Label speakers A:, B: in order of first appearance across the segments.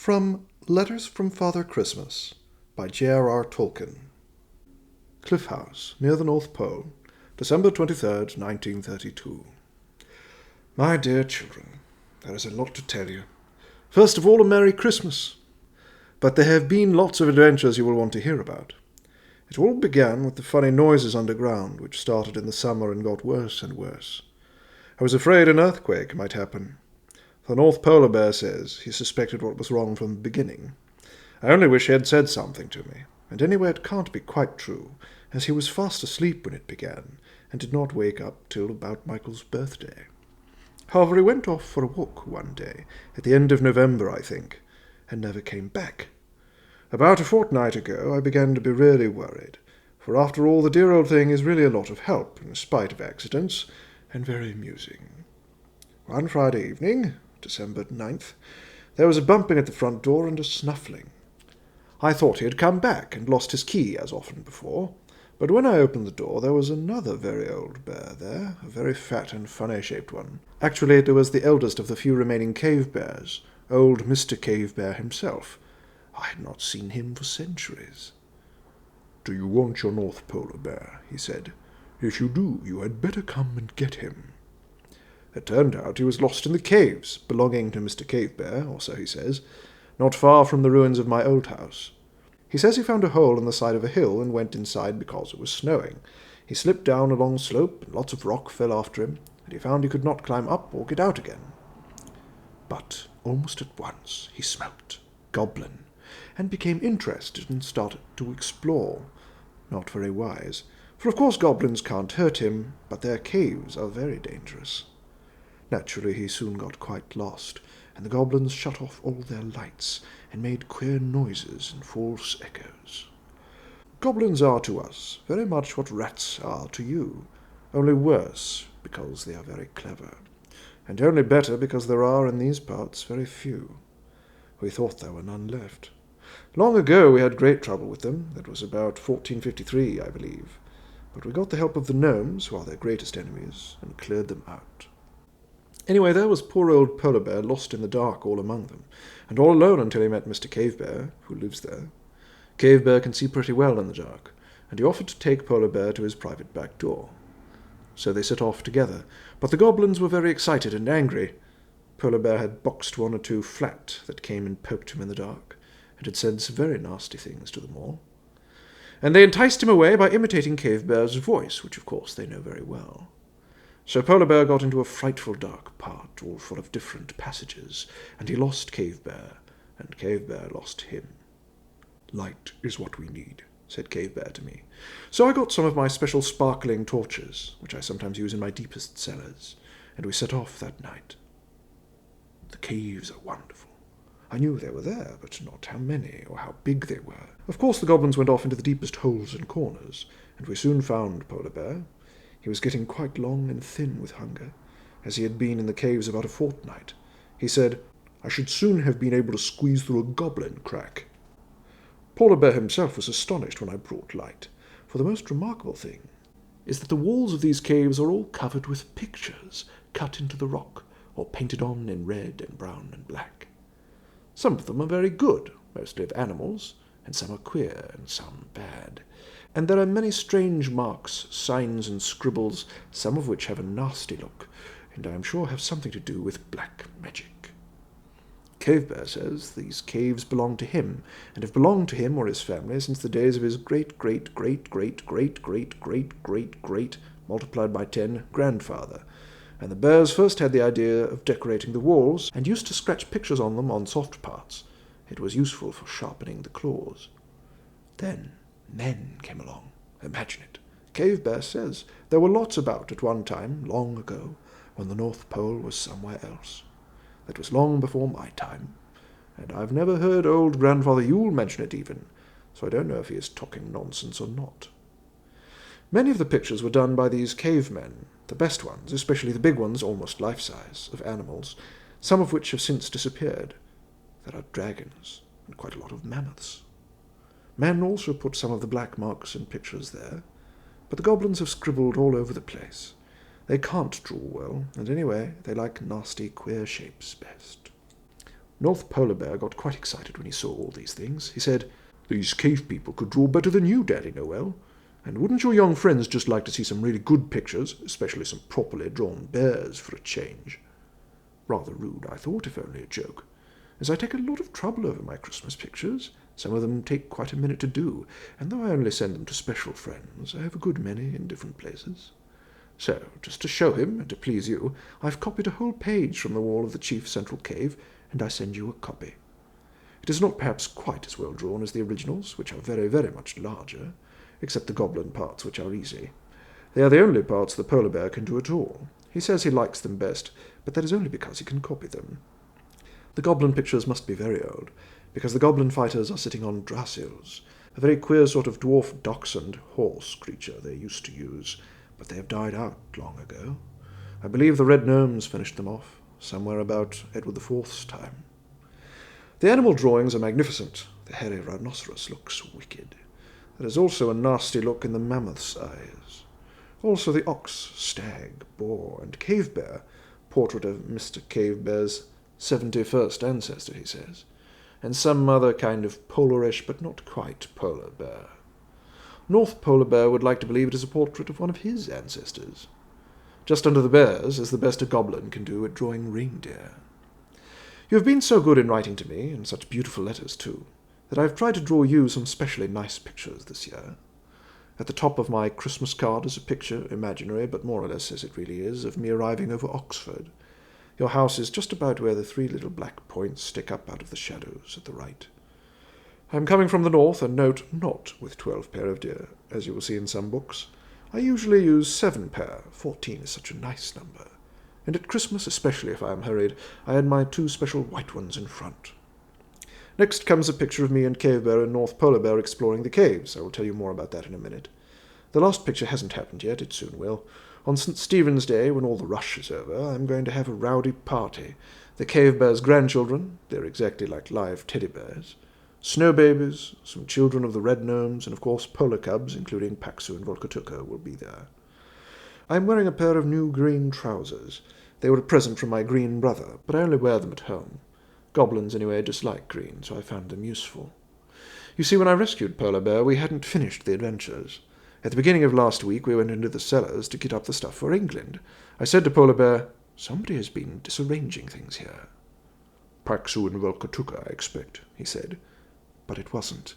A: From Letters from Father Christmas by J.R.R. Tolkien. Cliff House, near the North Pole, December 23rd, 1932. My dear children, there is a lot to tell you. First of all, a Merry Christmas. But there have been lots of adventures you will want to hear about. It all began with the funny noises underground, which started in the summer and got worse and worse. I was afraid an earthquake might happen. The North Polar Bear says he suspected what was wrong from the beginning. I only wish he had said something to me, and anyway it can't be quite true, as he was fast asleep when it began, and did not wake up till about Michael's birthday. However, he went off for a walk one day, at the end of November, I think, and never came back. About a fortnight ago I began to be really worried, for after all the dear old thing is really a lot of help, in spite of accidents, and very amusing. One Friday evening, December 9th, there was a bumping at the front door and a snuffling. I thought he had come back and lost his key, as often before, but when I opened the door there was another very old bear there, a very fat and funny-shaped one. Actually, it was the eldest of the few remaining cave bears, old Mr. Cave Bear himself. I had not seen him for centuries. "Do you want your North Polar Bear?" he said. "If you do, you had better come and get him." It turned out he was lost in the caves, belonging to Mr. Cave Bear, or so he says, not far from the ruins of my old house. He says he found a hole in the side of a hill and went inside because it was snowing. He slipped down a long slope, and lots of rock fell after him, and he found he could not climb up or get out again. But almost at once he smelt goblin, and became interested and started to explore. Not very wise, for of course goblins can't hurt him, but their caves are very dangerous. Naturally, he soon got quite lost, and the goblins shut off all their lights and made queer noises and false echoes. Goblins are to us very much what rats are to you, only worse because they are very clever, and only better because there are in these parts very few. We thought there were none left. Long ago we had great trouble with them. That was about 1453, I believe. But we got the help of the gnomes, who are their greatest enemies, and cleared them out. Anyway, there was poor old Polar Bear lost in the dark all among them, and all alone until he met Mr. Cave Bear, who lives there. Cave Bear can see pretty well in the dark, and he offered to take Polar Bear to his private back door. So they set off together, but the goblins were very excited and angry. Polar Bear had boxed one or two flat that came and poked him in the dark, and had said some very nasty things to them all. And they enticed him away by imitating Cave Bear's voice, which of course they know very well. So Polar Bear got into a frightful dark part, all full of different passages, and he lost Cave Bear, and Cave Bear lost him. "Light is what we need," said Cave Bear to me. So I got some of my special sparkling torches, which I sometimes use in my deepest cellars, and we set off that night. The caves are wonderful. I knew they were there, but not how many or how big they were. Of course the goblins went off into the deepest holes and corners, and we soon found Polar Bear. He was getting quite long and thin with hunger, as he had been in the caves about a fortnight. He said, "I should soon have been able to squeeze through a goblin crack." Polar Bear himself was astonished when I brought light, for the most remarkable thing is that the walls of these caves are all covered with pictures cut into the rock, or painted on in red and brown and black. Some of them are very good, mostly of animals, and some are queer and some bad. And there are many strange marks, signs, and scribbles, some of which have a nasty look, and I am sure have something to do with black magic. Cave Bear says these caves belong to him, and have belonged to him or his family since the days of his great-great-great-great-great-great-great-great, multiplied by 10, grandfather, and the bears first had the idea of decorating the walls, and used to scratch pictures on them on soft parts. It was useful for sharpening the claws. Then men came along. Imagine it. Cave Bear says there were lots about at one time, long ago, when the North Pole was somewhere else. That was long before my time, and I've never heard old Grandfather Yule mention it even, so I don't know if he is talking nonsense or not. Many of the pictures were done by these cavemen, the best ones, especially the big ones, almost life-size, of animals, some of which have since disappeared. There are dragons, and quite a lot of mammoths. Men also put some of the black marks in pictures there, but the goblins have scribbled all over the place. They can't draw well, and anyway, they like nasty, queer shapes best. North Polar Bear got quite excited when he saw all these things. He said, "These cave people could draw better than you, Daddy Noel. And wouldn't your young friends just like to see some really good pictures, especially some properly drawn bears for a change?" Rather rude, I thought, if only a joke, as I take a lot of trouble over my Christmas pictures. Some of them take quite a minute to do, and though I only send them to special friends, I have a good many in different places. So, just to show him, and to please you, I've copied a whole page from the wall of the chief central cave, and I send you a copy. It is not perhaps quite as well drawn as the originals, which are very, very much larger, except the goblin parts, which are easy. They are the only parts the polar bear can do at all. He says he likes them best, but that is only because he can copy them. The goblin pictures must be very old, because the goblin fighters are sitting on dracils, a very queer sort of dwarf dachshund horse creature they used to use, but they have died out long ago. I believe the red gnomes finished them off, somewhere about Edward IV's time. The animal drawings are magnificent. The hairy rhinoceros looks wicked. There is also a nasty look in the mammoth's eyes. Also the ox, stag, boar, and cave bear, portrait of Mr. Cave Bear's 71st ancestor, he says, and some other kind of polarish but not quite polar bear. North Polar Bear would like to believe it is a portrait of one of his ancestors. Just under the bears is the best a goblin can do at drawing reindeer. You have been so good in writing to me, and such beautiful letters too, that I have tried to draw you some specially nice pictures this year. At the top of my Christmas card is a picture, imaginary, but more or less as it really is, of me arriving over Oxford. Your house is just about where the 3 little black points stick up out of the shadows at the right. I am coming from the north, and note, not with 12 pair of deer, as you will see in some books. I usually use 7 pair. 14 is such a nice number. And at Christmas, especially if I am hurried, I add my 2 special white ones in front. Next comes a picture of me and Cave Bear and North Polar Bear exploring the caves. I will tell you more about that in a minute. The last picture hasn't happened yet. It soon will. On St. Stephen's Day, when all the rush is over, I'm going to have a rowdy party. The Cave Bear's grandchildren, they're exactly like live teddy bears, snow babies, some children of the red gnomes, and of course polar cubs, including Paxu and Volkatuka, will be there. I am wearing a pair of new green trousers. They were a present from my green brother, but I only wear them at home. Goblins, anyway, dislike green, so I found them useful. You see, when I rescued Polar Bear, we hadn't finished the adventures. At the beginning of last week, we went into the cellars to get up the stuff for England. I said to Polar Bear, "Somebody has been disarranging things here." "Paxu and Volkatuka, I expect," he said. But it wasn't.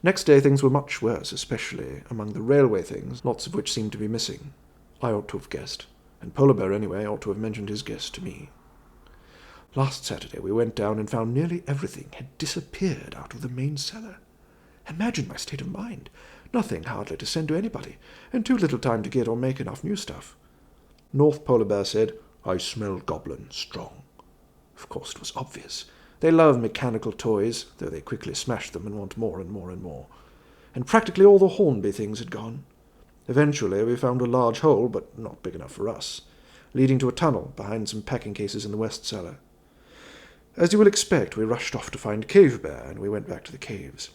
A: Next day things were much worse, especially among the railway things, lots of which seemed to be missing. I ought to have guessed, and Polar Bear, anyway, ought to have mentioned his guess to me. Last Saturday we went down and found nearly everything had disappeared out of the main cellar. Imagine my state of mind. Nothing hardly to send to anybody, and too little time to get or make enough new stuff. North Polar Bear said, "I smell goblin strong." Of course it was obvious. They love mechanical toys, though they quickly smash them and want more and more and more. And practically all the Hornby things had gone. Eventually we found a large hole, but not big enough for us, leading to a tunnel behind some packing cases in the west cellar. As you will expect, we rushed off to find Cave Bear, and we went back to the caves.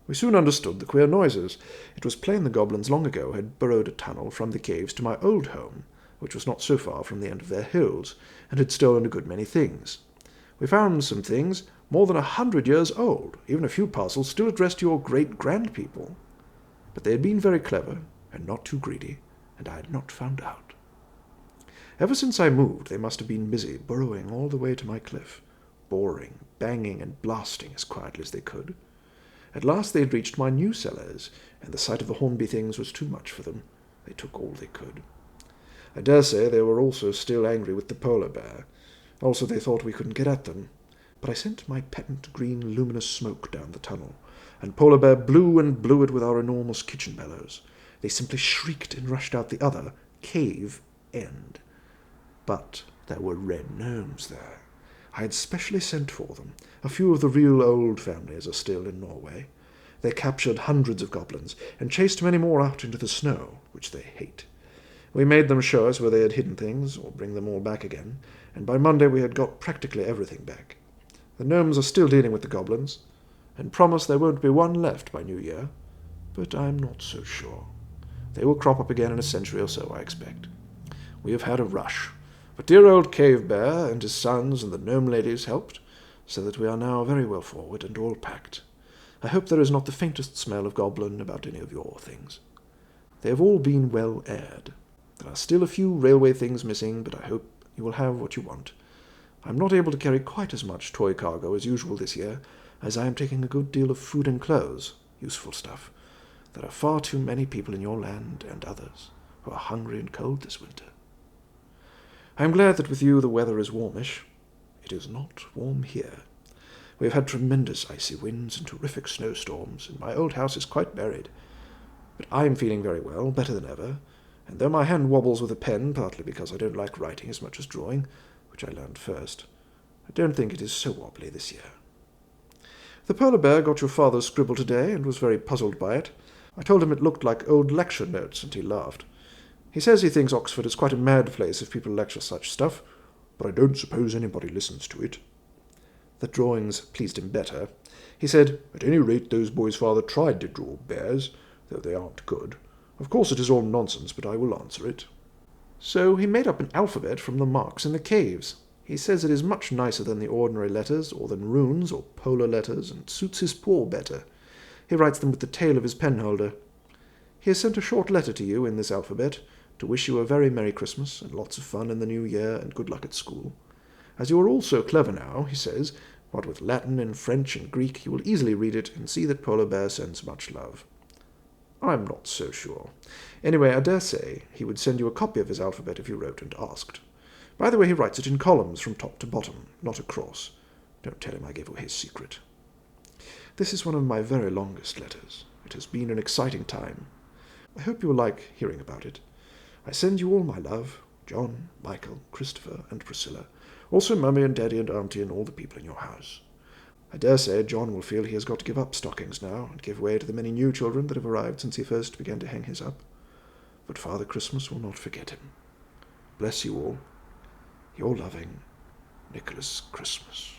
A: We soon understood the queer noises. It was plain the goblins long ago had burrowed a tunnel from the caves to my old home, which was not so far from the end of their hills, and had stolen a good many things. We found some things more than 100 years old, even a few parcels still addressed to your great-grandpeople. But they had been very clever, and not too greedy, and I had not found out. Ever since I moved, they must have been busy burrowing all the way to my cliff, boring, banging, and blasting as quietly as they could. At last they had reached my new cellars, and the sight of the Hornby things was too much for them. They took all they could. I dare say they were also still angry with the Polar Bear. Also they thought we couldn't get at them. But I sent my patent green luminous smoke down the tunnel, and Polar Bear blew and blew it with our enormous kitchen bellows. They simply shrieked and rushed out the other cave end. But there were red gnomes there. I had specially sent for them. A few of the real old families are still in Norway. They captured hundreds of goblins, and chased many more out into the snow, which they hate. We made them show us where they had hidden things, or bring them all back again, and by Monday we had got practically everything back. The gnomes are still dealing with the goblins, and promise there won't be one left by New Year, but I'm not so sure. They will crop up again in a century or so, I expect. We have had a rush, but dear old Cave Bear and his sons and the gnome ladies helped. so that we are now very well forward and all packed. I hope there is not the faintest smell of goblin about any of your things. They have all been well aired. There are still a few railway things missing, but I hope you will have what you want. I am not able to carry quite as much toy cargo as usual this year, as I am taking a good deal of food and clothes, useful stuff. There are far too many people in your land, and others, who are hungry and cold this winter. I am glad that with you the weather is warmish. It is not warm here. We have had tremendous icy winds and terrific snowstorms, and my old house is quite buried. But I am feeling very well, better than ever, and though my hand wobbles with a pen, partly because I don't like writing as much as drawing, which I learned first, I don't think it is so wobbly this year. The polar bear got your father's scribble today, and was very puzzled by it. I told him it looked like old lecture notes, and he laughed. He says he thinks Oxford is quite a mad place if people lecture such stuff, but I don't suppose anybody listens to it. The drawings pleased him better. He said, "At any rate, those boys' father tried to draw bears, though they aren't good. Of course it is all nonsense, but I will answer it." So he made up an alphabet from the marks in the caves. He says it is much nicer than the ordinary letters, or than runes, or polar letters, and suits his paw better. He writes them with the tail of his penholder. He has sent a short letter to you in this alphabet, to wish you a very Merry Christmas, and lots of fun in the new year, and good luck at school. As you are all so clever now, he says, what with Latin and French and Greek, you will easily read it and see that Polar Bear sends much love. I'm not so sure. Anyway, I dare say he would send you a copy of his alphabet if you wrote and asked. By the way, he writes it in columns from top to bottom, not across. Don't tell him I gave away his secret. This is one of my very longest letters. It has been an exciting time. I hope you will like hearing about it. I send you all my love, John, Michael, Christopher, and Priscilla, also Mummy and Daddy and Auntie and all the people in your house. I dare say John will feel he has got to give up stockings now, and give way to the many new children that have arrived since he first began to hang his up. But Father Christmas will not forget him. Bless you all. Your loving Nicholas Christmas.